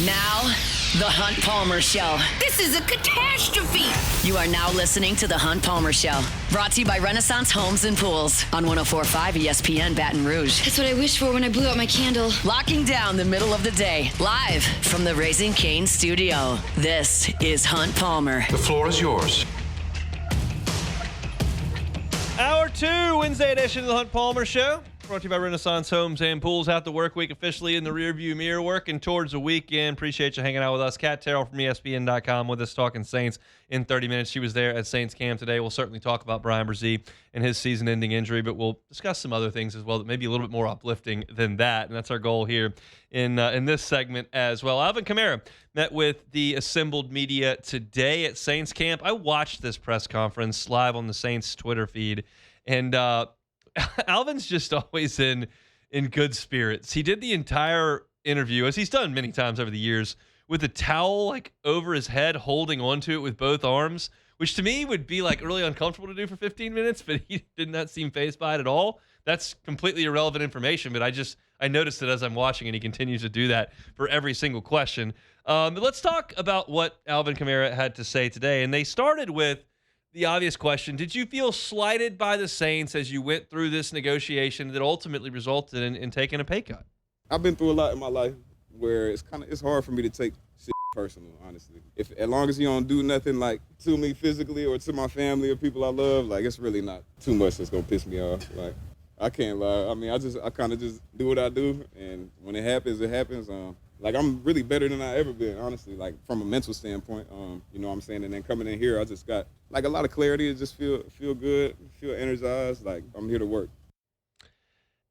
Now, The Hunt Palmer Show. This is a catastrophe. You are now listening to The Hunt Palmer Show. Brought to you by Renaissance Homes and Pools on 104.5 ESPN Baton Rouge. That's what I wished for when I blew out my candle. Locking down the middle of the day. Live from the Raising Cane studio. This is Hunt Palmer. The floor is yours. Hour 2, Wednesday edition of the Hunt Palmer Show. Brought to you by Renaissance Homes and Pools. Out the work week officially in the rearview mirror, working towards the weekend. Appreciate you hanging out with us. Terrell from ESPN.com with us talking Saints in 30 minutes. She was there at Saints camp today. We'll certainly talk about Brian Brzee and his season-ending injury, but we'll discuss some other things as well that may be a little bit more uplifting than that, and that's our goal here in this segment as well. Alvin Kamara met with the assembled media today at Saints camp. I watched this press conference live on the Saints Twitter feed, and Alvin's just always in good spirits. He did the entire interview, as he's done many times over the years, with a towel like over his head, holding onto it with both arms, which to me would be like really uncomfortable to do for 15 minutes, but he did not seem fazed by it at all. That's completely irrelevant information, but I noticed it as I'm watching, and he continues to do that for every single question. But let's talk about what Alvin Kamara had to say today, and they started with the obvious question: did you feel slighted by the Saints as you went through this negotiation that ultimately resulted in taking a pay cut? I've been through a lot in my life where it's hard for me to take shit personal, honestly. As long as you don't do nothing like to me physically or to my family or people I love, like it's really not too much that's gonna piss me off. Like I can't lie. I mean, I kind of just do what I do, and when it happens, it happens. Like I'm really better than I ever been, honestly, like from a mental standpoint, you know what I'm saying? And then coming in here, I just got like a lot of clarity. I just feel good, feel energized, like I'm here to work.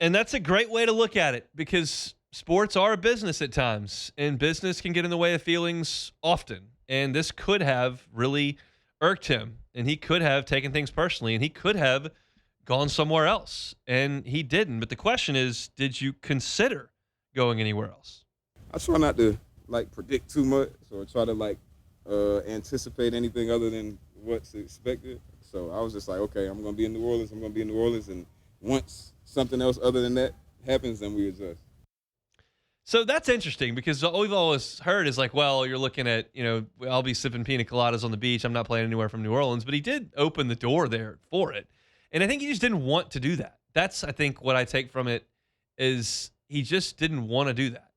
And that's a great way to look at it, because sports are a business at times, and business can get in the way of feelings often. And this could have really irked him, and he could have taken things personally, and he could have gone somewhere else, and he didn't. But the question is, did you consider going anywhere else? I try not to like predict too much or try to like anticipate anything other than what's expected. So I was just like, okay, I'm gonna be in New Orleans, and once something else other than that happens, then we adjust. So that's interesting, because all we've always heard is like, well, you're looking at, I'll be sipping pina coladas on the beach. I'm not playing anywhere from New Orleans, but he did open the door there for it. And I think he just didn't want to do that. That's, I think, what I take from it is he just didn't want to do that.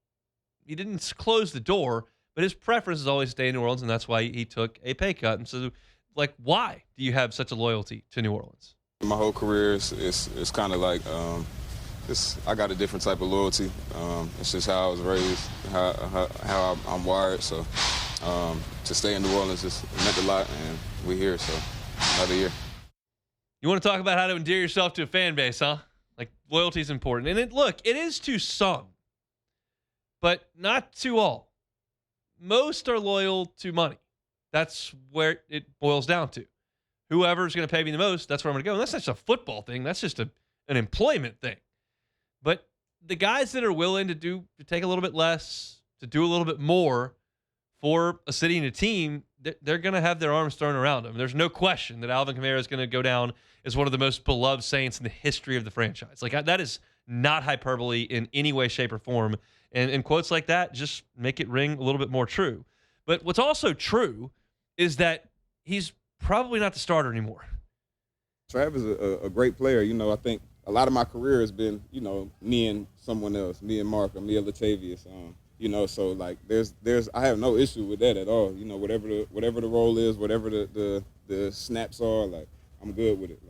He didn't close the door, but his preference is always stay in New Orleans, and that's why he took a pay cut. And so, like, why do you have such a loyalty to New Orleans? My whole career is kind of like I got a different type of loyalty. It's just how I was raised, how I'm wired. So to stay in New Orleans just meant a lot, and we're here, so another year. You want to talk about how to endear yourself to a fan base, huh? Like, loyalty is important. And it is to some, but not to all. Most are loyal to money. That's where it boils down to. Whoever's going to pay me the most, that's where I'm going to go. And that's not just a football thing. That's just an employment thing. But the guys that are willing to take a little bit less, to do a little bit more for a city and a team, they're going to have their arms thrown around them. There's no question that Alvin Kamara is going to go down as one of the most beloved Saints in the history of the franchise. Like, that is not hyperbole in any way, shape, or form. And quotes like that just make it ring a little bit more true. But what's also true is that he's probably not the starter anymore. Trav is a great player. I think a lot of my career has been, me and someone else, me and Mark, or me and Latavius. So like I have no issue with that at all. Whatever the role is, whatever the snaps are, like I'm good with it.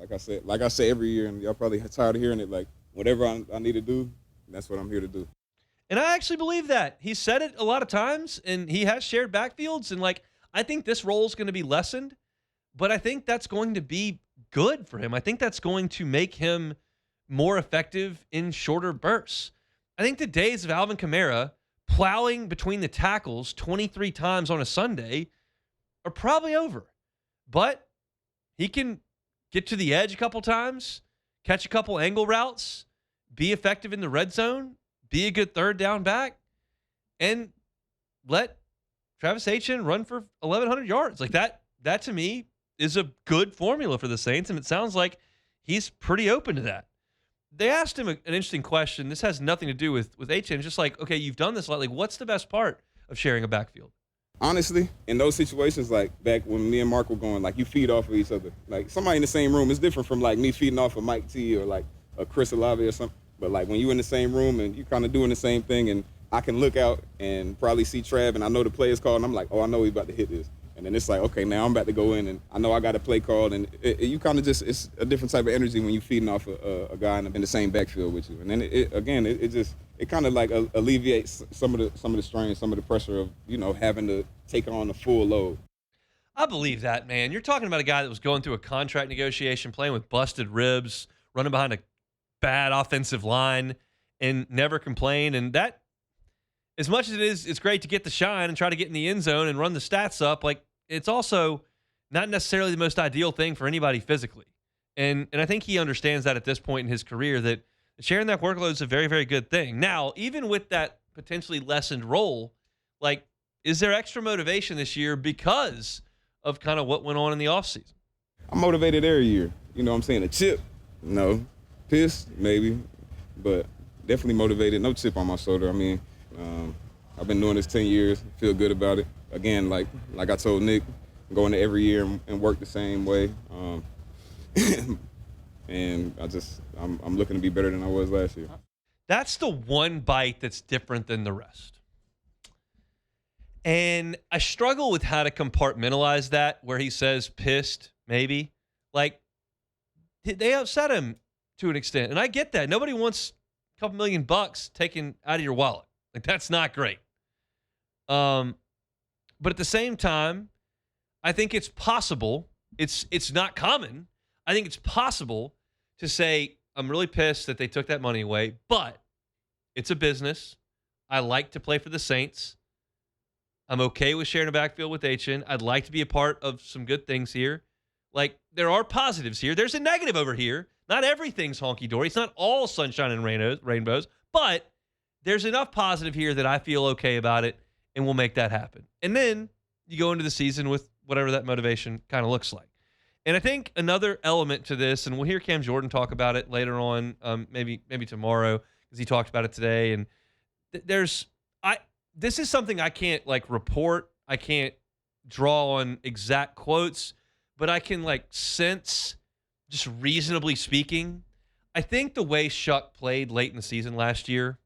Like I say every year, and y'all probably tired of hearing it. Like whatever I need to do, that's what I'm here to do. And I actually believe that. He said it a lot of times, and he has shared backfields, and like I think this role is going to be lessened, but I think that's going to be good for him. I think that's going to make him more effective in shorter bursts. I think the days of Alvin Kamara plowing between the tackles 23 times on a Sunday are probably over. But he can get to the edge a couple times, catch a couple angle routes, be effective in the red zone, be a good third down back, and let Travis Etienne run for 1,100 yards. Like that to me is a good formula for the Saints, and it sounds like he's pretty open to that. They asked him an interesting question. This has nothing to do with Etienne. It's just like, okay, you've done this a lot. Like, what's the best part of sharing a backfield? Honestly, in those situations, like back when me and Mark were going, like you feed off of each other. Like somebody in the same room is different from like me feeding off of Mike T or like a Chris Olave or something. But like when you in the same room and you kind of doing the same thing, and I can look out and probably see Trav, and I know the play is called, and I'm like, oh, I know he's about to hit this. And then it's like, okay, now I'm about to go in, and I know I got a play called, and you kind of just, it's a different type of energy when you're feeding off a guy in the same backfield with you. And then it kind of like alleviates some of the strain, some of the pressure of, having to take on the full load. I believe that, man. You're talking about a guy that was going through a contract negotiation, playing with busted ribs, running behind a bad offensive line, and never complained. And that, as much as it is, it's great to get the shine and try to get in the end zone and run the stats up. Like, it's also not necessarily the most ideal thing for anybody physically. And I think he understands that at this point in his career, that sharing that workload is a very, very good thing. Now, even with that potentially lessened role, like, is there extra motivation this year because of kind of what went on in the offseason? I'm motivated every year. You know what I'm saying? A chip? No. Pissed? Maybe. But definitely motivated. No chip on my shoulder. I mean, I've been doing this 10 years. Feel good about it. Again, like I told Nick, going to every year and work the same way. And I'm looking to be better than I was last year. That's the one bite that's different than the rest. And I struggle with how to compartmentalize that, where he says pissed, maybe. Like, they upset him to an extent. And I get that. Nobody wants a couple $1,000,000 taken out of your wallet. Like, that's not great. But at the same time, I think it's possible. It's not common. I think it's possible to say, I'm really pissed that they took that money away, but it's a business. I like to play for the Saints. I'm okay with sharing a backfield with H.N. I'd like to be a part of some good things here. Like, there are positives here. There's a negative over here. Not everything's honky-dory. It's not all sunshine and rainbows, but there's enough positive here that I feel okay about it, and we'll make that happen. And then you go into the season with whatever that motivation kind of looks like. And I think another element to this, and we'll hear Cam Jordan talk about it later on, maybe tomorrow, because he talked about it today. And this is something I can't report. I can't draw on exact quotes, but I can sense, just reasonably speaking. I think the way Shuck played late in the season last year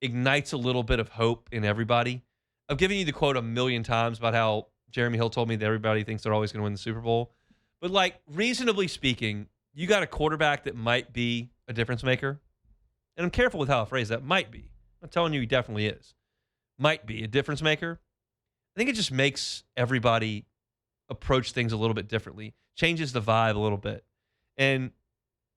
ignites a little bit of hope in everybody. I've given you the quote a million times about how Jeremy Hill told me that everybody thinks they're always going to win the Super Bowl. But reasonably speaking, you got a quarterback that might be a difference maker. And I'm careful with how I phrase that. Might be. I'm telling you he definitely is. Might be a difference maker. I think it just makes everybody approach things a little bit differently. Changes the vibe a little bit. And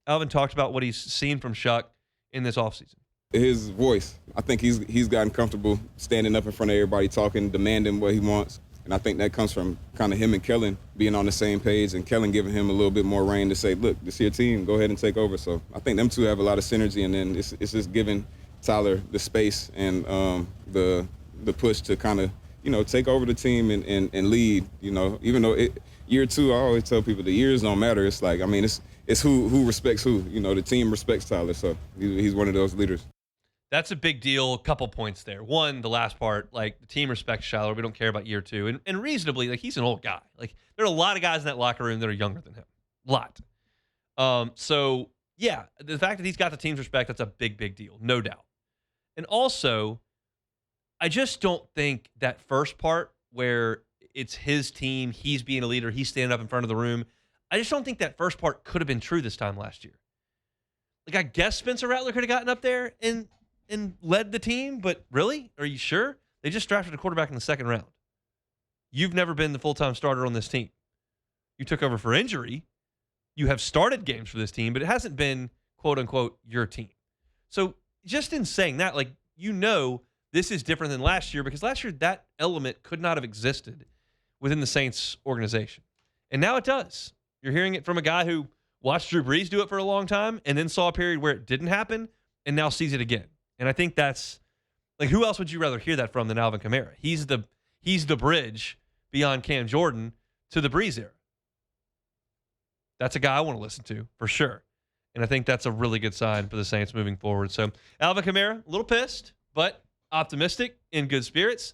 Alvin talked about what he's seen from Shuck in this offseason. His voice. I think he's gotten comfortable standing up in front of everybody, talking, demanding what he wants. And I think that comes from kind of him and Kellen being on the same page, and Kellen giving him a little bit more reign to say, look, this is your team, go ahead and take over. So I think them two have a lot of synergy, and then it's just giving Tyler the space and the push to kind of, take over the team and lead, even though year two, I always tell people the years don't matter. It's it's who respects who. The team respects Tyler, so he's one of those leaders. That's a big deal. A couple points there. One, the last part, the team respects Tyler. We don't care about year two. And reasonably, he's an old guy. There are a lot of guys in that locker room that are younger than him. A lot. So, yeah, the fact that he's got the team's respect, that's a big, big deal. No doubt. And also, I just don't think that first part where it's his team, he's being a leader, he's standing up in front of the room, I just don't think that first part could have been true this time last year. I guess Spencer Rattler could have gotten up there and led the team, but really? Are you sure? They just drafted a quarterback in the second round. You've never been the full-time starter on this team. You took over for injury. You have started games for this team, but it hasn't been, quote-unquote, your team. So just in saying that, this is different than last year, because last year that element could not have existed within the Saints organization. And now it does. You're hearing it from a guy who watched Drew Brees do it for a long time and then saw a period where it didn't happen and now sees it again. And I think that's, who else would you rather hear that from than Alvin Kamara? He's the bridge beyond Cam Jordan to the Brees era. That's a guy I want to listen to, for sure. And I think that's a really good sign for the Saints moving forward. So Alvin Kamara, a little pissed, but optimistic, in good spirits.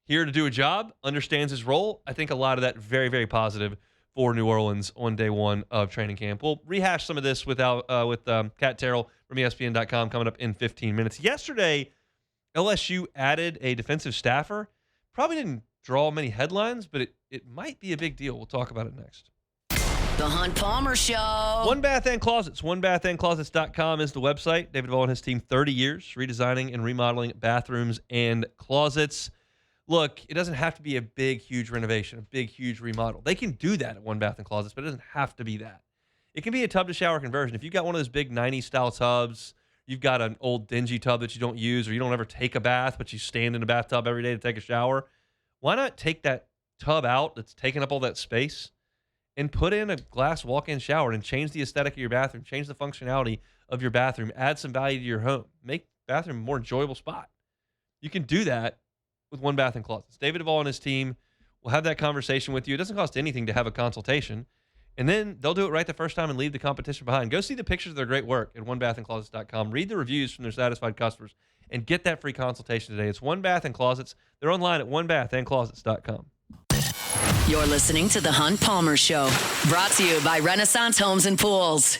here to do a job, understands his role. I think a lot of that very, very positive for New Orleans on day one of training camp. We'll rehash some of this with Cat Terrell from ESPN.com coming up in 15 minutes. Yesterday, LSU added a defensive staffer. Probably didn't draw many headlines, but it might be a big deal. We'll talk about it next. The Hunt Palmer Show. One Bath and Closets. OneBathAndClosets.com is the website. David Vaughn and his team, 30 years, redesigning and remodeling bathrooms and closets. Look, it doesn't have to be a big, huge renovation, a big, huge remodel. They can do that at One Bath and Closets, but it doesn't have to be that. It can be a tub-to-shower conversion. If you've got one of those big 90s-style tubs, you've got an old dingy tub that you don't use, or you don't ever take a bath, but you stand in a bathtub every day to take a shower, why not take that tub out that's taking up all that space and put in a glass walk-in shower and change the aesthetic of your bathroom, change the functionality of your bathroom, add some value to your home, make the bathroom a more enjoyable spot. You can do that with One Bath and Closets. David Duvall and his team will have that conversation with you. It doesn't cost anything to have a consultation. And then they'll do it right the first time and leave the competition behind. Go see the pictures of their great work at onebathandclosets.com. Read the reviews from their satisfied customers and get that free consultation today. It's One Bath and Closets. They're online at onebathandclosets.com. You're listening to The Hunt Palmer Show, brought to you by Renaissance Homes and Pools.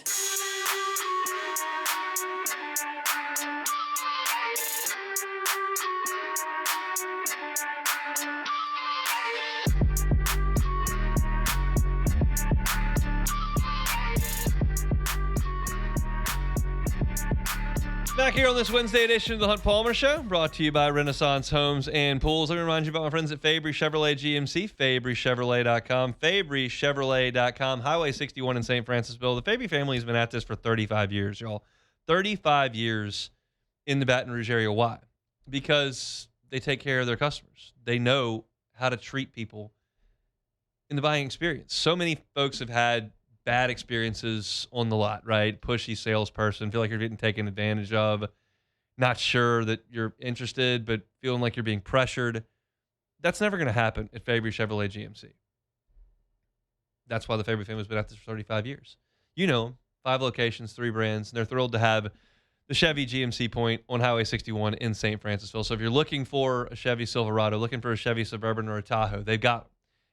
Back here on this Wednesday edition of the Hunt Palmer Show, brought to you by Renaissance Homes and Pools. Let me remind you about my friends at Fabry Chevrolet GMC, FabryChevrolet.com, FabryChevrolet.com, Highway 61 in St. Francisville. The Fabry family has been at this for 35 years, y'all. 35 years in the Baton Rouge area. Why? Because they take care of their customers. They know how to treat people in the buying experience. So many folks have had bad experiences on the lot, right? Pushy salesperson, feel like you're getting taken advantage of, not sure that you're interested, but feeling like you're being pressured. That's never going to happen at Fabry Chevrolet GMC. That's why the Fabry family has been at this for 35 years. You know, 5 locations, 3 brands, and they're thrilled to have the Chevy GMC point on Highway 61 in St. Francisville. So if you're looking for a Chevy Silverado, looking for a Chevy Suburban or a Tahoe, they've got them.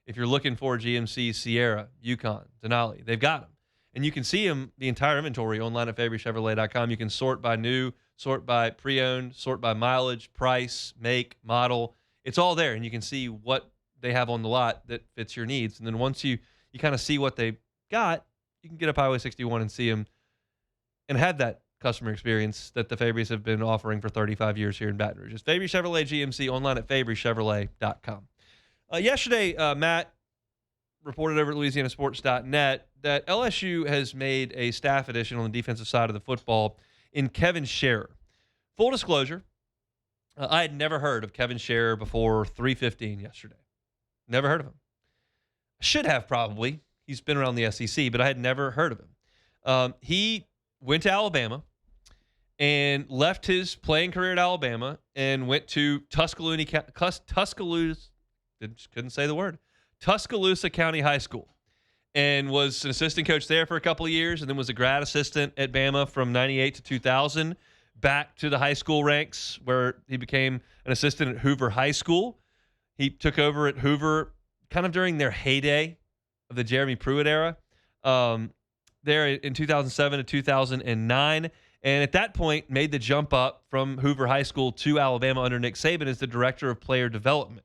If you're looking for a GMC Sierra, Yukon, Denali, they've got them. And you can see them, the entire inventory, online at FabryChevrolet.com. You can sort by new, sort by pre-owned, sort by mileage, price, make, model. It's all there, and you can see what they have on the lot that fits your needs. And then once you kind of see what they've got, you can get up Highway 61 and see them and have that customer experience that the Fabrys have been offering for 35 years here in Baton Rouge. It's Fabry Chevrolet GMC, online at FabryChevrolet.com. Yesterday, Matt reported over at LouisianaSports.net that LSU has made a staff addition on the defensive side of the football in Kevin Scherer. Full disclosure, I had never heard of Kevin Scherer before 3:15 yesterday. Never heard of him. Should have probably. He's been around the SEC, but I had never heard of him. He went to Alabama and left his playing career at Alabama and went to Tuscaloosa County High School, and was an assistant coach there for a couple of years, and then was a grad assistant at Bama from 98 to 2000, back to the high school ranks where he became an assistant at Hoover High School. He took over at Hoover kind of during their heyday of the Jeremy Pruitt era, there in 2007 to 2009. And at that point, made the jump up from Hoover High School to Alabama under Nick Saban as the director of player development.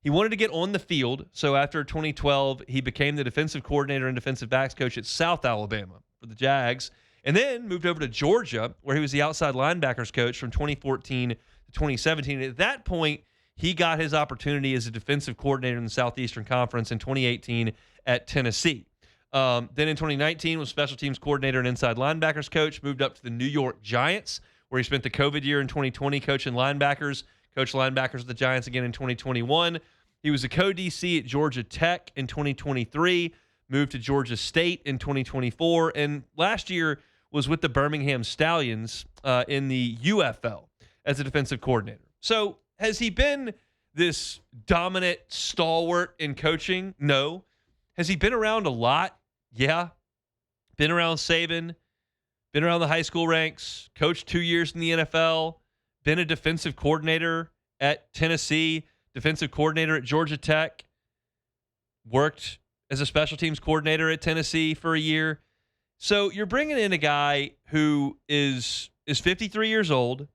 He wanted to get on the field, so after 2012, he became the defensive coordinator and defensive backs coach at South Alabama for the Jags, and then moved over to Georgia, where he was the outside linebackers coach from 2014 to 2017. At that point, he got his opportunity as a defensive coordinator in the Southeastern Conference in 2018 at Tennessee. Then in 2019, was special teams coordinator and inside linebackers coach, moved up to the New York Giants, where he spent the COVID year in 2020 coaching linebackers. Coached linebackers with the Giants again in 2021. He was a co-DC at Georgia Tech in 2023, moved to Georgia State in 2024, and last year was with the Birmingham Stallions in the UFL as a defensive coordinator. So has he been this dominant stalwart in coaching? No. Has he been around a lot? Yeah. Been around Saban, been around the high school ranks, coached 2 years in the NFL, been a defensive coordinator at Tennessee, defensive coordinator at Georgia Tech, worked as a special teams coordinator at Tennessee for a year. So you're bringing in a guy who is 53 years old,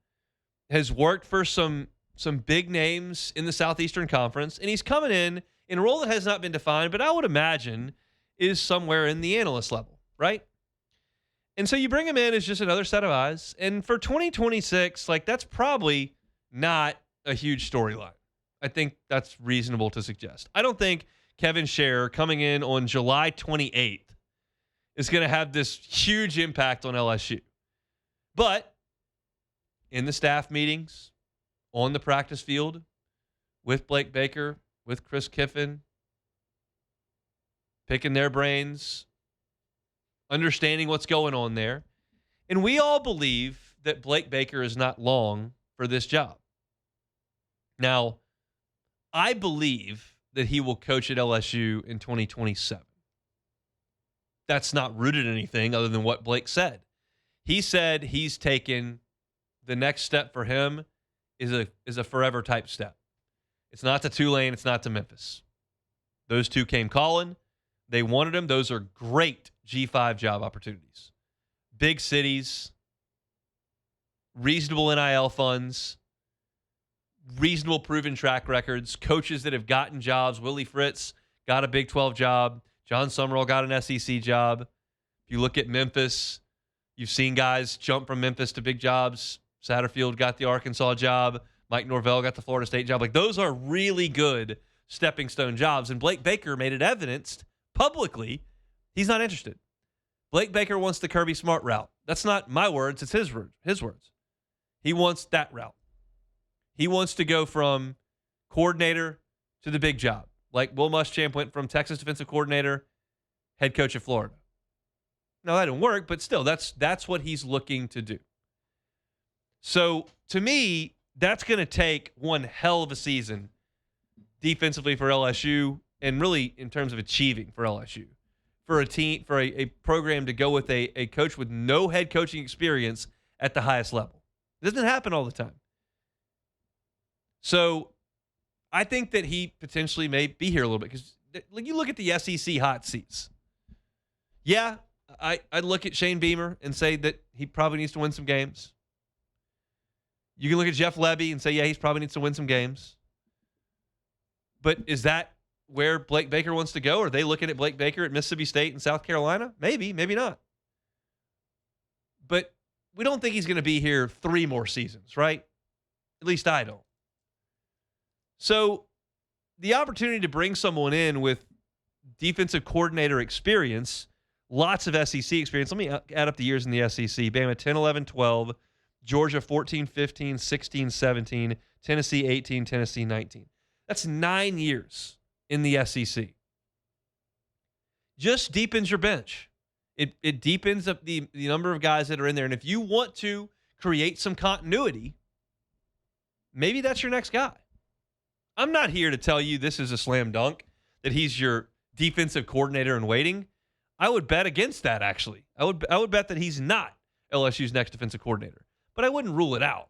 has worked for some big names in the Southeastern Conference, and he's coming in a role that has not been defined, but I would imagine is somewhere in the analyst level, right? And so you bring him in as just another set of eyes. And for 2026, like, that's probably not a huge storyline. I think that's reasonable to suggest. I don't think Kevin Scher coming in on July 28th is going to have this huge impact on LSU. But in the staff meetings, on the practice field, with Blake Baker, with Chris Kiffin, picking their brains, understanding what's going on there. And we all believe that Blake Baker is not long for this job. Now, I believe that he will coach at LSU in 2027. That's not rooted in anything other than what Blake said. He said he's taken the next step for him is a forever type step. It's not to Tulane. It's not to Memphis. Those two came calling. They wanted him. Those are great G5 job opportunities. Big cities, reasonable NIL funds, reasonable proven track records, coaches that have gotten jobs. Willie Fritz got a Big 12 job. John Summerall got an SEC job. If you look at Memphis, you've seen guys jump from Memphis to big jobs. Satterfield got the Arkansas job. Mike Norvell got the Florida State job. Like, those are really good stepping stone jobs. And Blake Baker made it evidenced publicly he's not interested. Blake Baker wants the Kirby Smart route. That's not my words. It's his words. He wants that route. He wants to go from coordinator to the big job. Like Will Muschamp went from Texas defensive coordinator, head coach of Florida. Now, that didn't work, but still, that's what he's looking to do. So, to me, that's going to take one hell of a season defensively for LSU and really in terms of achieving for LSU. For a team, for a program to go with a coach with no head coaching experience at the highest level. It doesn't happen all the time. So, I think that he potentially may be here a little bit because you look at the SEC hot seats. Yeah, I'd look at Shane Beamer and say that he probably needs to win some games. You can look at Jeff Lebby and say, yeah, he probably needs to win some games. But is that where Blake Baker wants to go? Are they looking at Blake Baker at Mississippi State and South Carolina? Maybe, maybe not. But we don't think he's going to be here 3 more seasons, right? At least I don't. So the opportunity to bring someone in with defensive coordinator experience, lots of SEC experience. Let me add up the years in the SEC. Bama 10, 11, 12. Georgia 14, 15, 16, 17. Tennessee 18, Tennessee 19. That's 9 years in the SEC. Just deepens your bench. It deepens up the number of guys that are in there. And if you want to create some continuity, maybe that's your next guy. I'm not here to tell you this is a slam dunk, that he's your defensive coordinator in waiting. I would bet against that, actually. I would bet that he's not LSU's next defensive coordinator. But I wouldn't rule it out.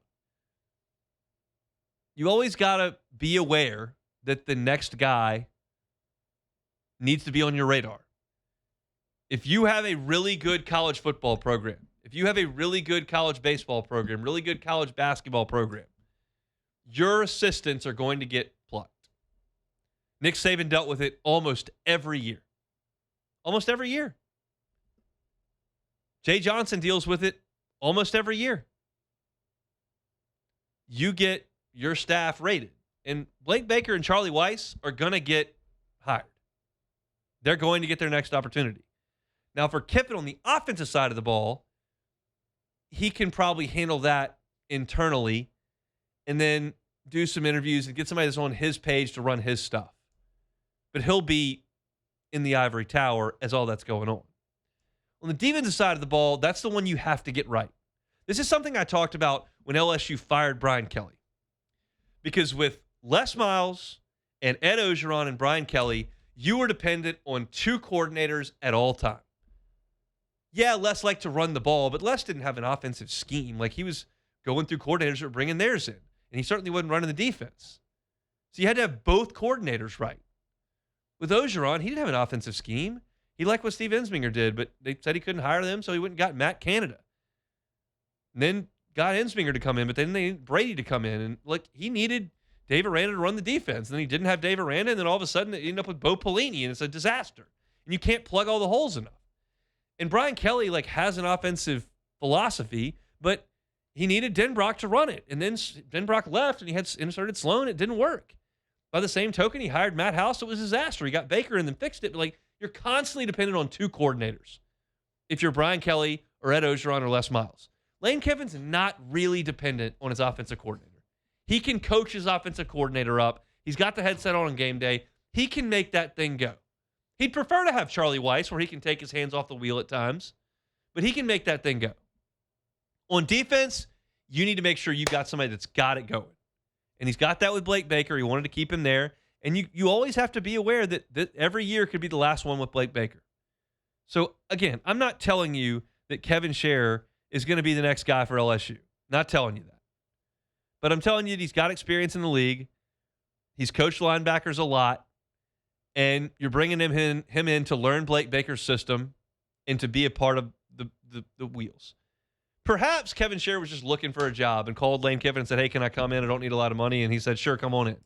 You always got to be aware that the next guy needs to be on your radar. If you have a really good college football program, if you have a really good college baseball program, really good college basketball program, your assistants are going to get plucked. Nick Saban dealt with it almost every year. Almost every year. Jay Johnson deals with it almost every year. You get your staff rated. And Blake Baker and Charlie Weiss are going to get hired. They're going to get their next opportunity. Now, for Kiffin on the offensive side of the ball, he can probably handle that internally and then do some interviews and get somebody that's on his page to run his stuff. But he'll be in the ivory tower as all that's going on. On the defensive side of the ball, that's the one you have to get right. This is something I talked about when LSU fired Brian Kelly. Because with Les Miles and Ed Ogeron and Brian Kelly, you were dependent on 2 coordinators at all time. Yeah, Les liked to run the ball, but Les didn't have an offensive scheme. Like, he was going through coordinators that were bringing theirs in. And he certainly wasn't running the defense. So you had to have both coordinators right. With Ogeron, he didn't have an offensive scheme. He liked what Steve Ensminger did, but they said he couldn't hire them, so he went and got Matt Canada. And then got Ensminger to come in, but then they needed Brady to come in. And, he needed Dave Aranda to run the defense. And then he didn't have Dave Aranda, and then all of a sudden it ended up with Bo Pelini, and it's a disaster. And you can't plug all the holes enough. And Brian Kelly, has an offensive philosophy, but he needed Denbrock to run it. And then Denbrock left, and he had inserted Sloan. It didn't work. By the same token, he hired Matt House. It was a disaster. He got Baker and then fixed it. But, you're constantly dependent on two coordinators if you're Brian Kelly or Ed Ogeron or Les Miles. Lane Kiffin's not really dependent on his offensive coordinator. He can coach his offensive coordinator up. He's got the headset on game day. He can make that thing go. He'd prefer to have Charlie Weiss where he can take his hands off the wheel at times, but he can make that thing go. On defense, you need to make sure you've got somebody that's got it going. And he's got that with Blake Baker. He wanted to keep him there. And you always have to be aware that every year could be the last one with Blake Baker. So, again, I'm not telling you that Kevin Scherer is going to be the next guy for LSU. Not telling you that. But I'm telling you that he's got experience in the league. He's coached linebackers a lot. And you're bringing him in to learn Blake Baker's system and to be a part of the wheels. Perhaps Kevin Scherer was just looking for a job and called Lane Kiffin and said, hey, can I come in? I don't need a lot of money. And he said, sure, come on in.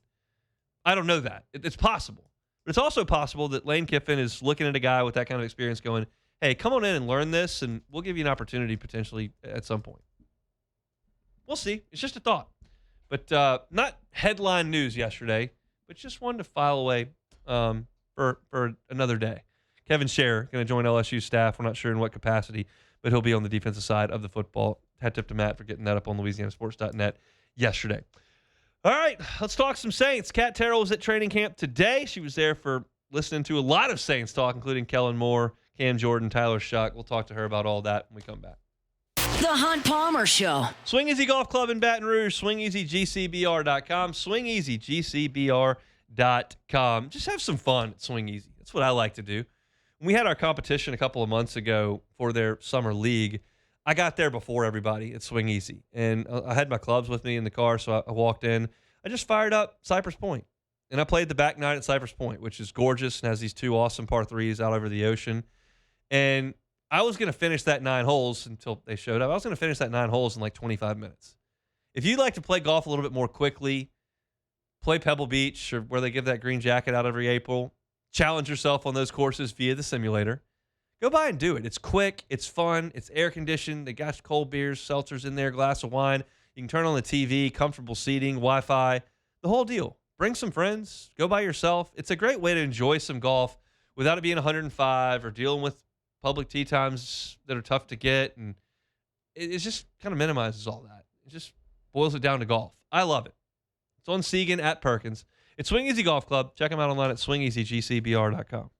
I don't know that. It's possible. But it's also possible that Lane Kiffin is looking at a guy with that kind of experience going, hey, come on in and learn this, and we'll give you an opportunity potentially at some point. We'll see. It's just a thought. But not headline news yesterday, but just wanted to file away for another day. Kevin Scherer going to join LSU staff. We're not sure in what capacity, but he'll be on the defensive side of the football. Hat tip to Matt for getting that up on LouisianaSports.net yesterday. All right, let's talk some Saints. Kat Terrell was at training camp today. She was there for listening to a lot of Saints talk, including Kellen Moore, Cam Jordan, Tyler Shuck. We'll talk to her about all that when we come back. The Hunt Palmer Show. Swing Easy Golf Club in Baton Rouge, swingeasygcbr.com, swingeasygcbr.com. Just have some fun at Swing Easy. That's what I like to do. When we had our competition a couple of months ago for their summer league, I got there before everybody at Swing Easy, and I had my clubs with me in the car, so I walked in. I just fired up Cypress Point, and I played the back nine at Cypress Point, which is gorgeous and has these two awesome par threes out over the ocean. And I was going to finish that 9 holes until they showed up. I was going to finish that 9 holes in 25 minutes. If you'd like to play golf a little bit more quickly, play Pebble Beach or where they give that green jacket out every April, challenge yourself on those courses via the simulator. Go by and do it. It's quick. It's fun. It's air-conditioned. They got cold beers, seltzers in there, glass of wine. You can turn on the TV, comfortable seating, Wi-Fi, the whole deal. Bring some friends. Go by yourself. It's a great way to enjoy some golf without it being 105 or dealing with public tee times that are tough to get. And it just kind of minimizes all that. It just boils it down to golf. I love it. It's on Segan at Perkins. It's Swing Easy Golf Club. Check them out online at swingeasygcbr.com.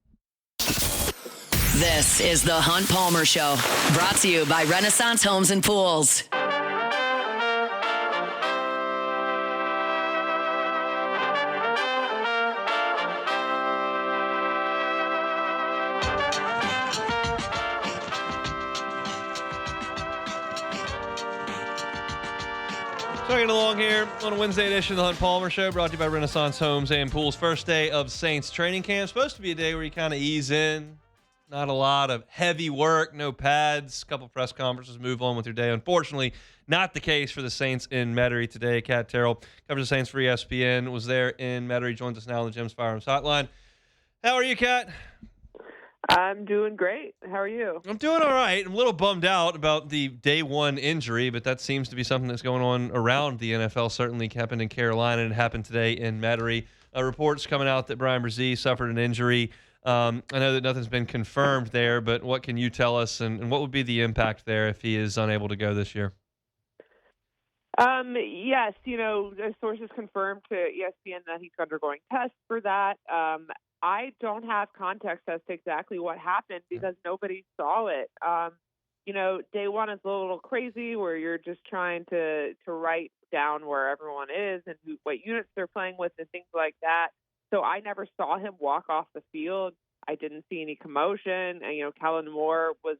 This is the Hunt Palmer Show, brought to you by Renaissance Homes and Pools. Talking along here on a Wednesday edition of the Hunt Palmer Show, brought to you by Renaissance Homes and Pools. First day of Saints training camp. Supposed to be a day where you kind of ease in. Not a lot of heavy work, no pads, a couple press conferences, move on with your day. Unfortunately, not the case for the Saints in Metairie today. Kat Terrell covers the Saints for ESPN, was there in Metairie, joins us now on the Jim's Firearms Hotline. How are you, Kat? I'm doing great. How are you? I'm doing all right. I'm a little bummed out about the day one injury, but that seems to be something that's going on around the NFL. Certainly happened in Carolina and it happened today in Metairie. Reports coming out that Brian Brzee suffered an injury. I know that nothing's been confirmed there, but what can you tell us, and what would be the impact there if he is unable to go this year? Yes, the sources confirmed to ESPN that he's undergoing tests for that. I don't have context as to exactly what happened because nobody saw it. Day one is a little crazy where you're just trying to write down where everyone is and what units they're playing with and things like that. So I never saw him walk off the field. I didn't see any commotion. And, Kellen Moore was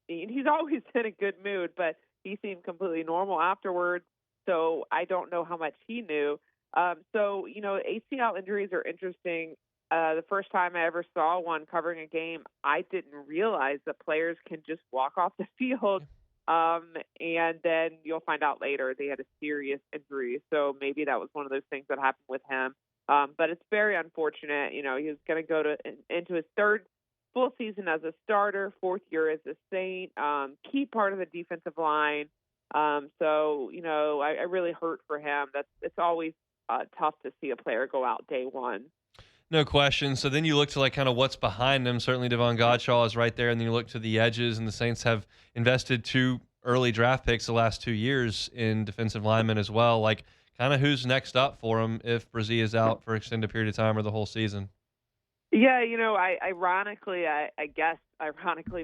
he's always in a good mood, but he seemed completely normal afterwards. So I don't know how much he knew. So, ACL injuries are interesting. The first time I ever saw one covering a game, I didn't realize that players can just walk off the field. And then you'll find out later they had a serious injury. So maybe that was one of those things that happened with him. But it's very unfortunate. He was going to go into his third full season as a starter, fourth year as a Saint, key part of the defensive line. I really hurt for him. It's always tough to see a player go out day one. No question. So then you look to like kind of what's behind them. Certainly Devon Godshaw is right there, and then you look to the edges, and the Saints have invested 2 early draft picks the last 2 years in defensive linemen as well. Like, kind of who's next up for them if Brzee is out for an extended period of time or the whole season? Yeah, ironically,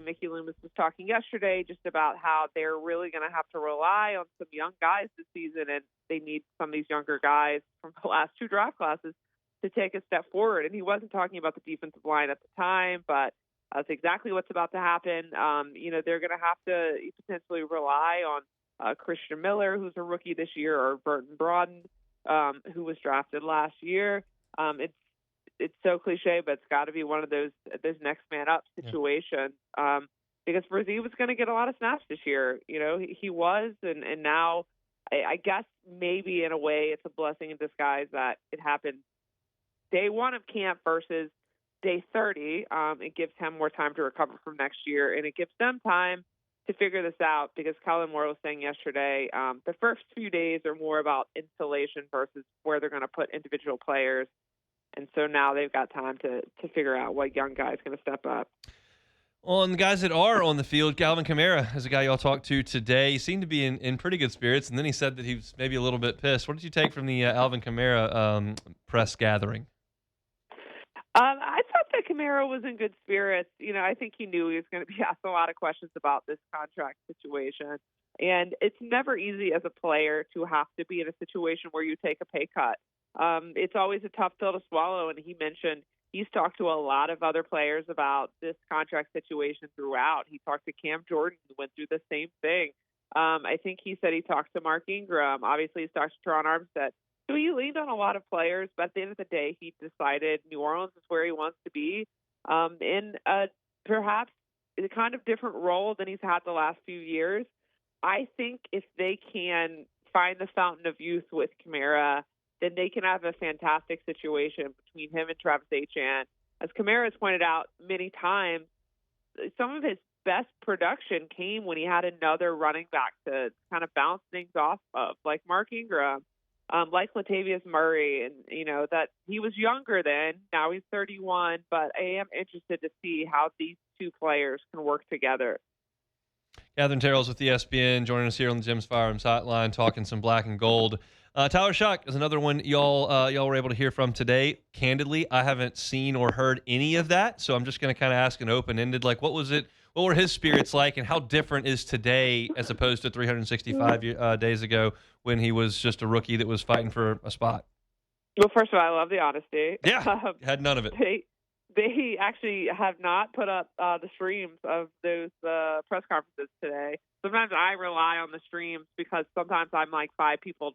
Mickey Loomis was talking yesterday just about how they're really going to have to rely on some young guys this season, and they need some of these younger guys from the last 2 draft classes to take a step forward. And he wasn't talking about the defensive line at the time, but that's exactly what's about to happen. They're going to have to potentially rely on Christian Miller, who's a rookie this year, or Burton Broaden, who was drafted last year. It's so cliche, but it's got to be one of those next man up situations. Because Brzee was going to get a lot of snaps this year. He was, and now I guess maybe in a way it's a blessing in disguise that it happened day 1 of camp versus day 30. It gives him more time to recover from next year, and it gives them time to figure this out, because Kellen Moore was saying yesterday the first few days are more about installation versus where they're going to put individual players. And so now they've got time to figure out what young guy is going to step up. On the guys that are on the field, Alvin Kamara is a guy y'all talked to today. He seemed to be in pretty good spirits, and then he said that he was maybe a little bit pissed. What did you take from the Alvin Kamara press gathering? I thought that Kamara was in good spirits. I think he knew he was going to be asked a lot of questions about this contract situation. And it's never easy as a player to have to be in a situation where you take a pay cut. It's always a tough pill to swallow. And he mentioned he's talked to a lot of other players about this contract situation throughout. He talked to Cam Jordan, who went through the same thing. I think he said he talked to Mark Ingram. Obviously, he's talked to Teron Armstead. So he leaned on a lot of players, but at the end of the day, he decided New Orleans is where he wants to be in perhaps a kind of different role than he's had the last few years. I think if they can find the fountain of youth with Kamara, then they can have a fantastic situation between him and Travis Etienne. As Kamara has pointed out many times, some of his best production came when he had another running back to kind of bounce things off of, like Mark Ingram. Like Latavius Murray, and that he was younger then. Now he's 31, but I am interested to see how these 2 players can work together. Catherine Terrell's with ESPN, joining us here on the Jim's Firearms Hotline, talking some black and gold. Tyler Shock is another one y'all were able to hear from today. Candidly, I haven't seen or heard any of that, so I'm just going to kind of ask an open-ended, like, what was it? What were his spirits like, and how different is today as opposed to 365 days ago when he was just a rookie that was fighting for a spot? Well, first of all, I love the honesty. Yeah, had none of it. They actually have not put up the streams of those press conferences today. Sometimes I rely on the streams because sometimes I'm like 5 people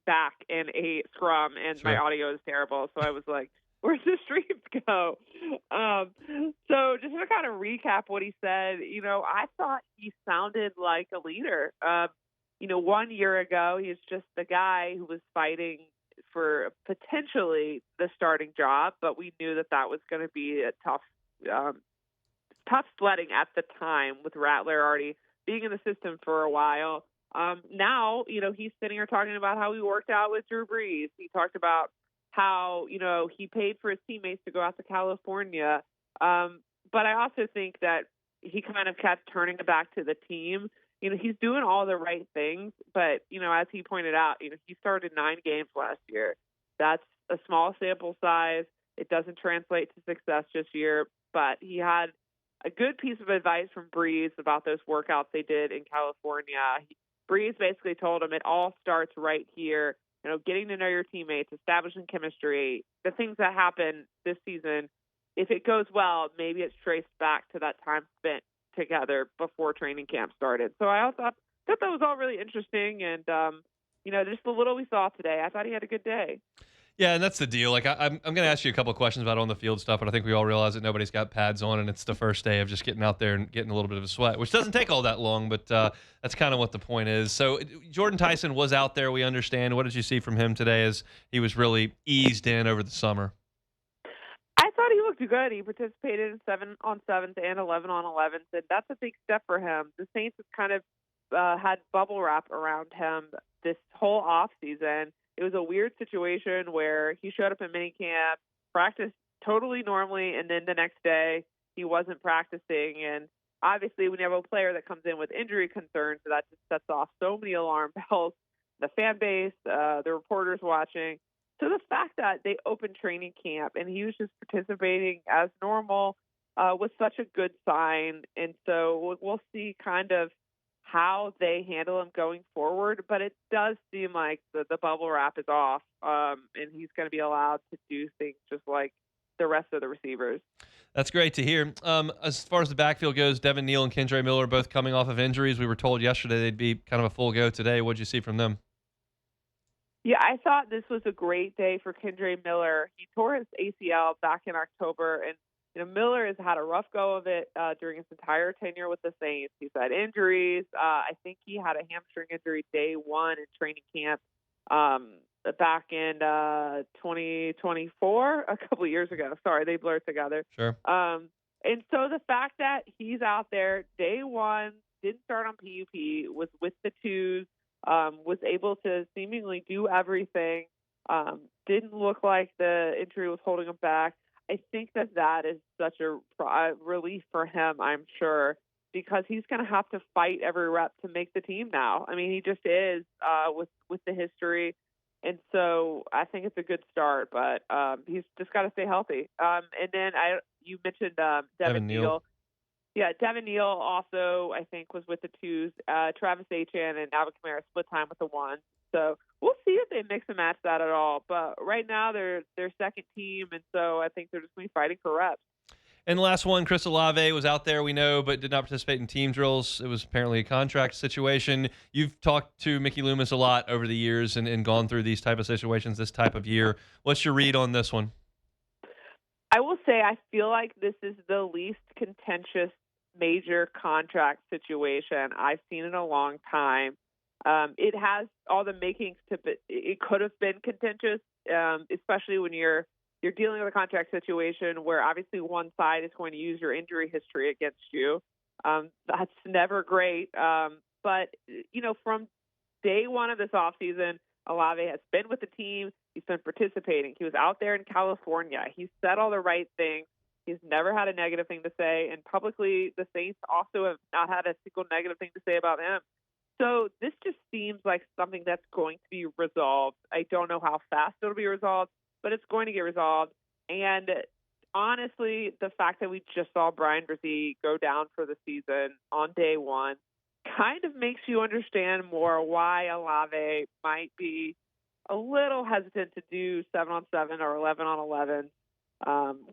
back in a scrum and Sure. my audio is terrible. So I was like, where's the streams go? So just to kind of recap what he said, I thought he sounded like a leader. 1 year ago, he's just the guy who was fighting for potentially the starting job, but we knew that was going to be a tough sledding at the time with Rattler already being in the system for a while. Now, he's sitting here talking about how he worked out with Drew Brees. He talked about how, he paid for his teammates to go out to California. But I also think that he kind of kept turning it back to the team. He's doing all the right things, but, as he pointed out, he started 9 games last year. That's a small sample size. It doesn't translate to success this year, but he had a good piece of advice from Brees about those workouts they did in California. Brees basically told him it all starts right here, getting to know your teammates, establishing chemistry, the things that happen this season. If it goes well, maybe it's traced back to that time spent together before training camp started. So I thought that was all really interesting, and just the little we saw today, I thought he had a good day. Yeah, and that's the deal. Like, I'm going to ask you a couple of questions about on the field stuff, but I think we all realize that nobody's got pads on, and it's the first day of just getting out there and getting a little bit of a sweat, which doesn't take all that long, but that's kind of what the point is. So Jordan Tyson was out there, we understand. What did you see from him today as he was really eased in over the summer? I thought he looked good. He participated in 7-on-7s and 11-on-11s, and that's a big step for him. The Saints have kind of had bubble wrap around him this whole offseason. It was a weird situation where he showed up in minicamp, practiced totally normally, and then the next day he wasn't practicing. And obviously when you have a player that comes in with injury concerns, that just sets off so many alarm bells, the fan base, the reporters watching. So the fact that they opened training camp and he was just participating as normal was such a good sign. And so we'll see kind of how they handle him going forward, but it does seem like the bubble wrap is off, and he's going to be allowed to do things just like the rest of the receivers. That's great to hear. As far as the backfield goes, Devin Neal and Kendre Miller both coming off of injuries. We were told yesterday they'd be kind of a full go today. What'd you see from them? Yeah, I thought this was a great day for Kendre Miller. He tore his ACL back in October, and Miller has had a rough go of it during his entire tenure with the Saints. He's had injuries. I think he had a hamstring injury day one in training camp back in 2024, a couple of years ago. Sorry, they blurred together. Sure. And so the fact that he's out there day one, didn't start on PUP, was with the twos, was able to seemingly do everything, didn't look like the injury was holding him back. I think that is such a relief for him, I'm sure, because he's going to have to fight every rep to make the team now. I mean, he just is with the history. And so I think it's a good start, but he's just got to stay healthy. And then you mentioned Devin Neal. Yeah, Devin Neal also, I think, was with the twos. Travis Etienne and Alvin Kamara split time with the ones. So we'll see if they mix and match that at all. But right now they're second team, and so I think they're just going to be fighting for reps. And the last one, Chris Olave was out there, we know, but did not participate in team drills. It was apparently a contract situation. You've talked to Mickey Loomis a lot over the years and gone through these type of situations this type of year. What's your read on this one? I will say I feel like this is the least contentious major contract situation I've seen in a long time. It has all the makings it could have been contentious, especially when you're dealing with a contract situation where obviously one side is going to use your injury history against you. That's never great. But from day one of this offseason, Olave has been with the team. He's been participating. He was out there in California. He said all the right things. He's never had a negative thing to say. And publicly, the Saints also have not had a single negative thing to say about him. So this just seems like something that's going to be resolved. I don't know how fast it'll be resolved, but it's going to get resolved. And honestly, the fact that we just saw Brian Brzee go down for the season on day one kind of makes you understand more why Olave might be a little hesitant to do 7-on-7 or 11-on-11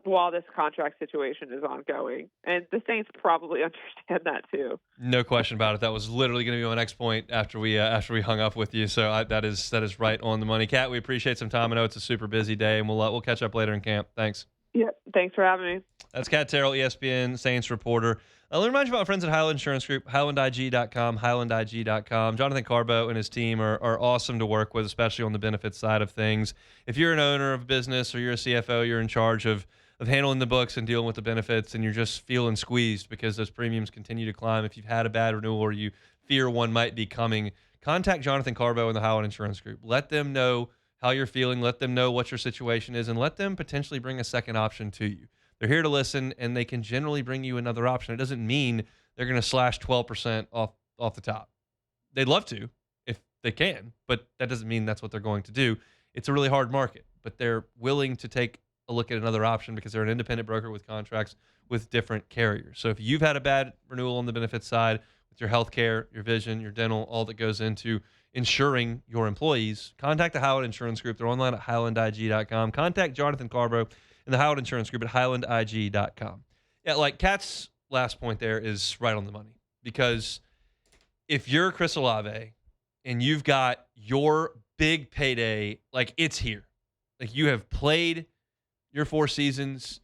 while this contract situation is ongoing. And the Saints probably understand that too. No question about it. That was literally going to be my next point after we hung up with you. So that is right on the money. Kat, we appreciate some time. I know it's a super busy day, and we'll catch up later in camp. Thanks. Yeah, thanks for having me. That's Kat Terrell, ESPN Saints reporter. Let me remind you about our friends at Highland Insurance Group, highlandig.com, highlandig.com. Jonathan Carbo and his team are awesome to work with, especially on the benefits side of things. If you're an owner of a business or you're a CFO, you're in charge of handling the books and dealing with the benefits, and you're just feeling squeezed because those premiums continue to climb. If you've had a bad renewal or you fear one might be coming, contact Jonathan Carbo and the Highland Insurance Group. Let them know how you're feeling. Let them know what your situation is, and let them potentially bring a second option to you. They're here to listen, and they can generally bring you another option. It doesn't mean they're going to slash 12% off the top. They'd love to if they can, but that doesn't mean that's what they're going to do. It's a really hard market, but they're willing to take a look at another option because they're an independent broker with contracts with different carriers. So if you've had a bad renewal on the benefits side with your health care, your vision, your dental, all that goes into insuring your employees, contact the Highland Insurance Group. They're online at highlandig.com. Contact Jonathan Carbo and the Highland Insurance Group at highlandig.com. Yeah, like Kat's last point there is right on the money, because if you're Chris Olave and you've got your big payday, like it's here. Like you have played your 4 seasons.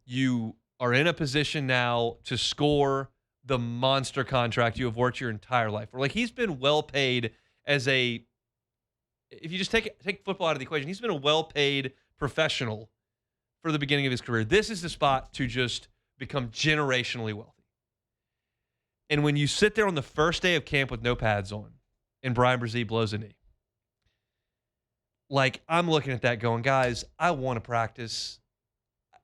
You are in a position now to score the monster contract you have worked your entire life for. Like he's been well paid if you just take football out of the equation, he's been a well-paid professional for the beginning of his career. This is the spot to just become generationally wealthy. And when you sit there on the first day of camp with no pads on and Brian Brzee blows a knee, like I'm looking at that going, guys, I want to practice.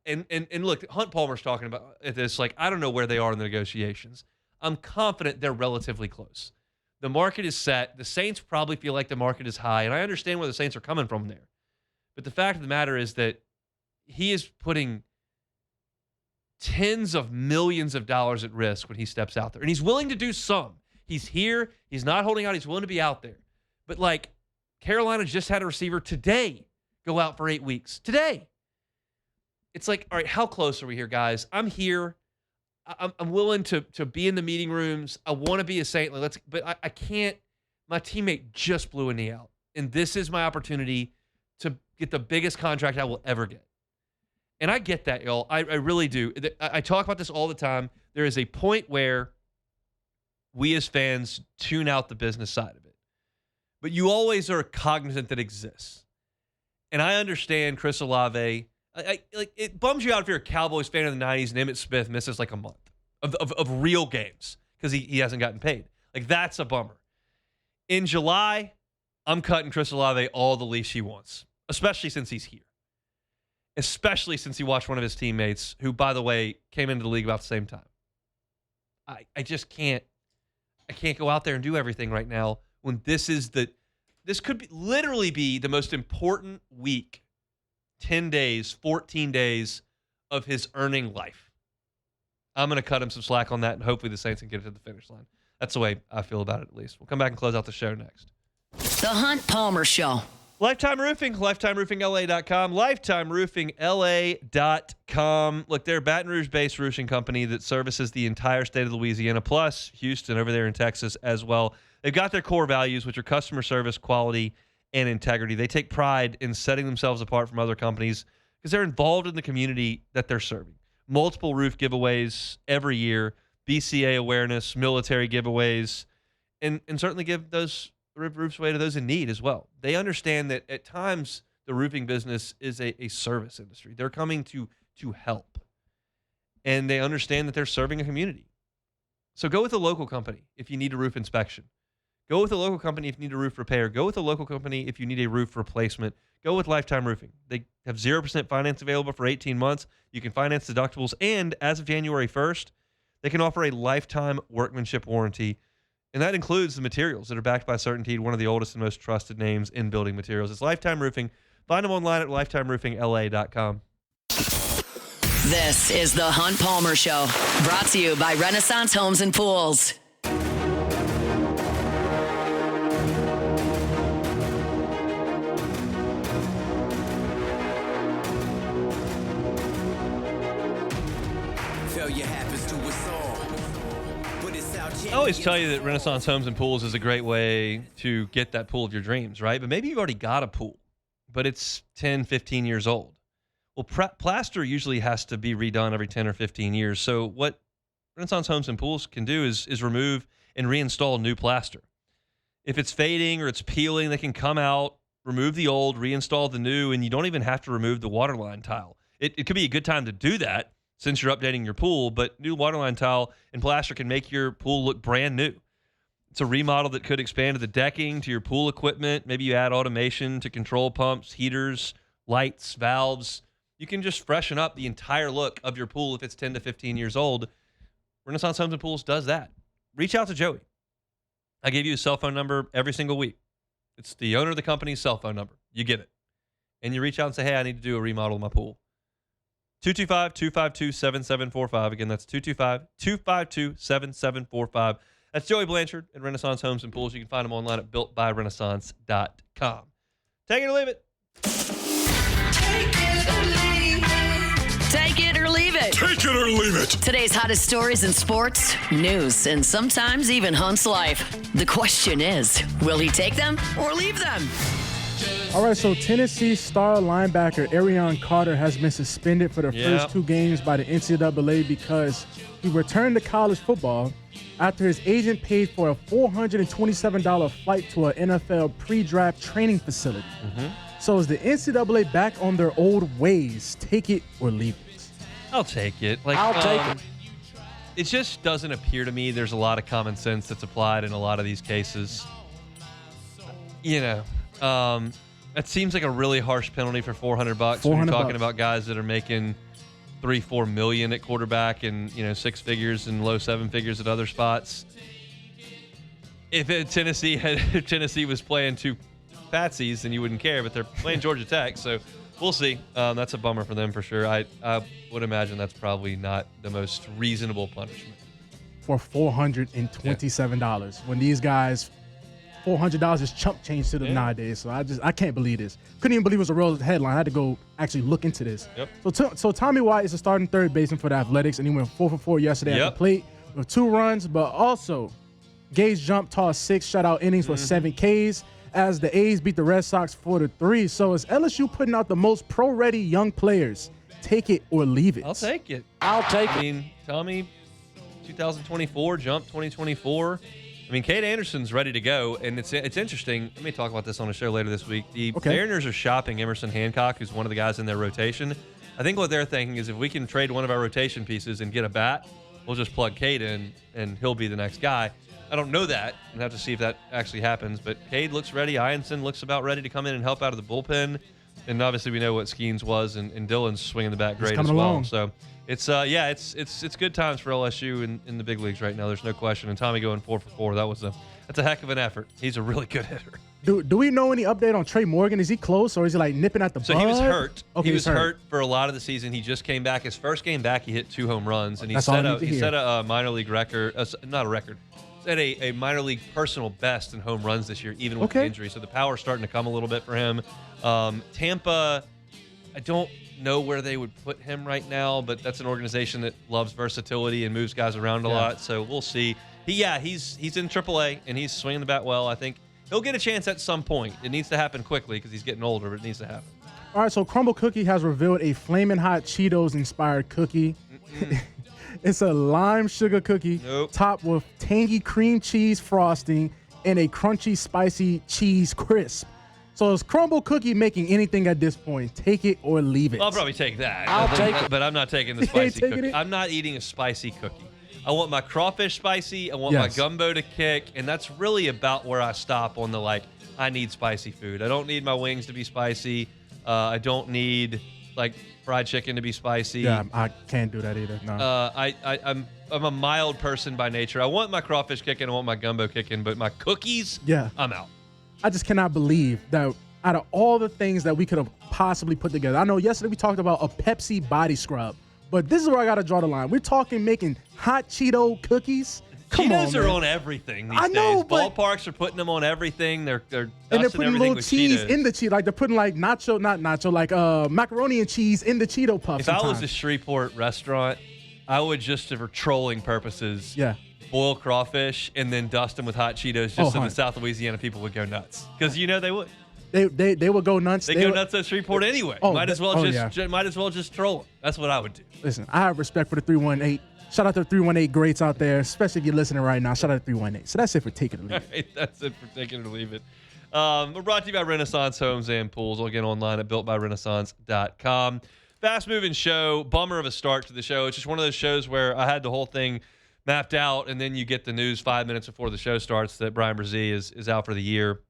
And look, Hunt Palmer's talking about this, like I don't know where they are in the negotiations. I'm confident they're relatively close. The market is set. The Saints probably feel like the market is high, and I understand where the Saints are coming from there. But the fact of the matter is that he is putting tens of millions of dollars at risk when he steps out there. And he's willing to do some. He's here. He's not holding out. He's willing to be out there. But, like, Carolina just had a receiver today go out for 8 weeks. Today. It's like, all right, how close are we here, guys? I'm here. I'm willing to be in the meeting rooms. I want to be a Saint. But I can't. My teammate just blew a knee out. And this is my opportunity to get the biggest contract I will ever get. And I get that, y'all. I really do. I talk about this all the time. There is a point where we as fans tune out the business side of it. But you always are cognizant that exists. And I understand Chris Olave. Like it bums you out if you're a Cowboys fan in the 90s and Emmitt Smith misses like a month of real games because he hasn't gotten paid. Like that's a bummer. In July, I'm cutting Chris Olave all the leash he wants, especially since he's here. Especially since he watched one of his teammates, who, by the way, came into the league about the same time. I just can't. I can't go out there and do everything right now when this could literally be the most important week. 10 days, 14 days of his earning life. I'm going to cut him some slack on that, and hopefully the Saints can get it to the finish line. That's the way I feel about it, at least. We'll come back and close out the show next. The Hunt Palmer Show. Lifetime Roofing, lifetimeroofingla.com, lifetimeroofingla.com. Look, they're a Baton Rouge-based roofing company that services the entire state of Louisiana, plus Houston over there in Texas as well. They've got their core values, which are customer service, quality, and integrity. They take pride in setting themselves apart from other companies because they're involved in the community that they're serving. Multiple roof giveaways every year, BCA awareness, military giveaways, and certainly give those roofs away to those in need as well. They understand that at times the roofing business is a service industry. They're coming to help, and they understand that they're serving a community. So go with a local company if you need a roof inspection. Go with a local company if you need a roof repair. Go with a local company if you need a roof replacement. Go with Lifetime Roofing. They have 0% finance available for 18 months. You can finance deductibles, and as of January 1st, they can offer a lifetime workmanship warranty, and that includes the materials that are backed by Certainteed, one of the oldest and most trusted names in building materials. It's Lifetime Roofing. Find them online at lifetimeroofingla.com. This is the Hunt Palmer Show, brought to you by Renaissance Homes and Pools. I always tell you that Renaissance Homes and Pools is a great way to get that pool of your dreams, right? But maybe you've already got a pool, but it's 10, 15 years old. Well, plaster usually has to be redone every 10 or 15 years. So what Renaissance Homes and Pools can do is remove and reinstall new plaster. If it's fading or it's peeling, they can come out, remove the old, reinstall the new, and you don't even have to remove the waterline tile. It could be a good time to do that since you're updating your pool, but new waterline tile and plaster can make your pool look brand new. It's a remodel that could expand to the decking, to your pool equipment. Maybe you add automation to control pumps, heaters, lights, valves. You can just freshen up the entire look of your pool if it's 10 to 15 years old. Renaissance Homes and Pools does that. Reach out to Joey. I give you his cell phone number every single week. It's the owner of the company's cell phone number. You get it. And you reach out and say, hey, I need to do a remodel of my pool. 225-252-7745. Again, that's 225-252-7745. That's Joey Blanchard at Renaissance Homes and Pools. You can find him online at builtbyrenaissance.com. Take it or leave it. Take it or leave it. Take it or leave it. Take Take it or leave it. Today's hottest stories in sports, news, and sometimes even Hunt's life. The question is, will he take them or leave them? All right, so Tennessee star linebacker Arion Carter has been suspended for the first 2 games by the NCAA because he returned to college football after his agent paid for a $427 flight to an NFL pre-draft training facility. So is the NCAA back on their old ways? Take it or leave it. I'll take it. I'll take it. It just doesn't appear to me there's a lot of common sense that's applied in a lot of these cases. That seems like a really harsh penalty for $400 when you're talking about guys that are making $3-4 million at quarterback and 6 figures and low 7 figures at other spots. If Tennessee was playing 2 patsies, then you wouldn't care, but they're playing Georgia Tech, so we'll see. That's a bummer for them for sure. I would imagine that's probably not the most reasonable punishment. For $427 when these guys, $400 is chump change to them nowadays. So I can't believe this. Couldn't even believe it was a real headline. I had to go actually look into this. Yep. So Tommy White is a starting third baseman for the Athletics, and he went 4 for 4 yesterday at the plate with 2 runs, but also Gage jumped, tossed 6 shutout innings for 7 Ks as the A's beat the Red Sox 4-3. So is LSU putting out the most pro-ready young players? Take it or leave it. I'll take it. I mean, Tommy, 2024, jump 2024. I mean, Cade Anderson's ready to go, and it's interesting. Let me talk about this on a show later this week. The Mariners are shopping Emerson Hancock, who's one of the guys in their rotation. I think what they're thinking is if we can trade one of our rotation pieces and get a bat, we'll just plug Cade in, and he'll be the next guy. I don't know that, and have to see if that actually happens. But Cade looks ready. Ianson looks about ready to come in and help out of the bullpen. And obviously we know what Skeens was, and Dylan's swinging the bat great as well. Along. So it's it's good times for LSU in the big leagues right now. There's no question. And Tommy going 4 for 4, that's a heck of an effort. He's a really good hitter. Do we know any update on Trey Morgan? Is he close, or is he like nipping at the bud? So he was hurt. Okay, he was hurt for a lot of the season. He just came back. His first game back, he hit 2 home runs, and he set a minor league record. Not a record. Set a minor league personal best in home runs this year, even with the injury. So the power's starting to come a little bit for him. Tampa, I don't know where they would put him right now, but that's an organization that loves versatility and moves guys around a lot. So we'll see. He's in AAA, and he's swinging the bat well. I think he'll get a chance at some point. It needs to happen quickly because he's getting older, but it needs to happen. All right, so Crumble Cookie has revealed a Flamin' Hot Cheetos-inspired cookie. It's a lime sugar cookie topped with tangy cream cheese frosting and a crunchy, spicy cheese crisp. So is Crumble Cookie making anything at this point? Take it or leave it. I'll probably take that. I'll take it. But I'm not taking the spicy cookie. I'm not eating a spicy cookie. I want my crawfish spicy. I want my gumbo to kick. And that's really about where I stop on the, I need spicy food. I don't need my wings to be spicy. I don't need, fried chicken to be spicy. Yeah, I can't do that either. No. I'm a mild person by nature. I want my crawfish kicking. I want my gumbo kicking. But my cookies, I'm out. I just cannot believe that out of all the things that we could have possibly put together. I know yesterday we talked about a Pepsi body scrub, but this is where I got to draw the line. We're talking making hot Cheeto cookies. Come on, Cheetos are on everything these days. Ballparks are putting them on everything. They're and they're putting little cheese in the Cheeto. They're putting macaroni and cheese in the Cheeto puffs. If I was a Shreveport restaurant, I would just, for trolling purposes, boil crawfish and then dust them with hot Cheetos just so the South Louisiana people would go nuts. Because they would. They would go nuts. They go nuts at Shreveport anyway. Might as well just troll them. That's what I would do. Listen, I have respect for the 318. Shout out to the 318 greats out there, especially if you're listening right now. Shout out to 318. So that's it for Take It or Leave It. All right, that's it for Take It or Leave It. We're brought to you by Renaissance Homes and Pools. Again, online at builtbyrenaissance.com. Fast-moving show. Bummer of a start to the show. It's just one of those shows where I had the whole thing mapped out, and then you get the news 5 minutes before the show starts that Brian Brzee is out for the year.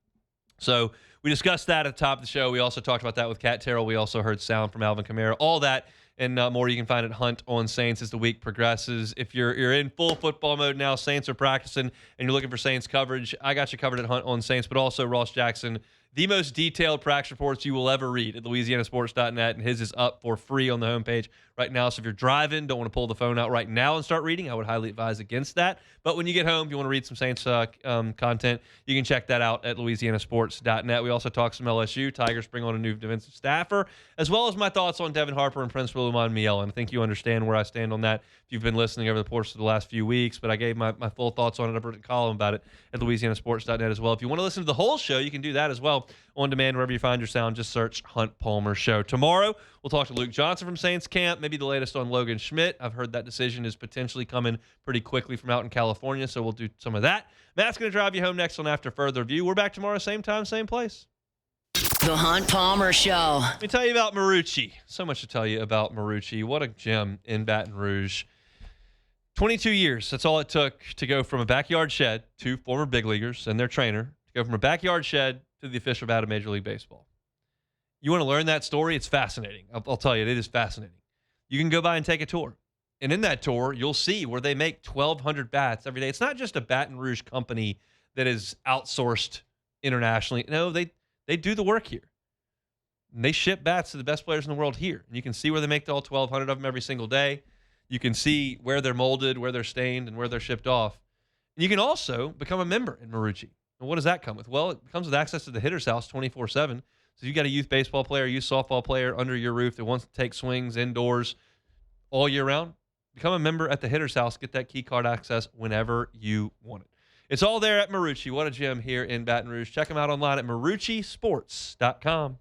So we discussed that at the top of the show. We also talked about that with Cat Terrell. We also heard sound from Alvin Kamara. All that and more you can find at Hunt on Saints as the week progresses. If you're in full football mode now, Saints are practicing, and you're looking for Saints coverage, I got you covered at Hunt on Saints, but also Ross Jackson, the most detailed practice reports you will ever read at louisianasports.net, and his is up for free on the homepage right now. So if you're driving, don't want to pull the phone out right now and start reading, I would highly advise against that. But when you get home, if you want to read some Saints content, you can check that out at louisianasports.net. We also talk some LSU. Tigers bring on a new defensive staffer, as well as my thoughts on Devin Harper and Prince Williman Mielen. I think you understand where I stand on that if you've been listening over the course of the last few weeks, but I gave my full thoughts on it. I've written a column about it at louisianasports.net as well. If you want to listen to the whole show, you can do that as well on demand wherever you find your sound. Just search Hunt Palmer Show. Tomorrow, we'll talk to Luke Johnson from Saints Camp, maybe the latest on Logan Schmidt. I've heard that decision is potentially coming pretty quickly from out in California, so we'll do some of that. Matt's going to drive you home next on After Further Review. We're back tomorrow, same time, same place. The Hunt Palmer Show. Let me tell you about Marucci. So much to tell you about Marucci. What a gem in Baton Rouge. 22 years, that's all it took to go from a backyard shed to former big leaguers and their trainer, to go from a backyard shed to the official bat of Major League Baseball. You want to learn that story? It's fascinating. I'll tell you, it is fascinating. You can go by and take a tour. And in that tour, you'll see where they make 1,200 bats every day. It's not just a Baton Rouge company that is outsourced internationally. No, they do the work here. And they ship bats to the best players in the world here. And you can see where they make all 1,200 of them every single day. You can see where they're molded, where they're stained, and where they're shipped off. And you can also become a member in Marucci. And what does that come with? Well, it comes with access to the hitter's house 24/7. So you got a youth baseball player, youth softball player under your roof that wants to take swings indoors all year round. Become a member at the hitter's house. Get that key card access whenever you want it. It's all there at Marucci. What a gem here in Baton Rouge. Check them out online at maruccisports.com.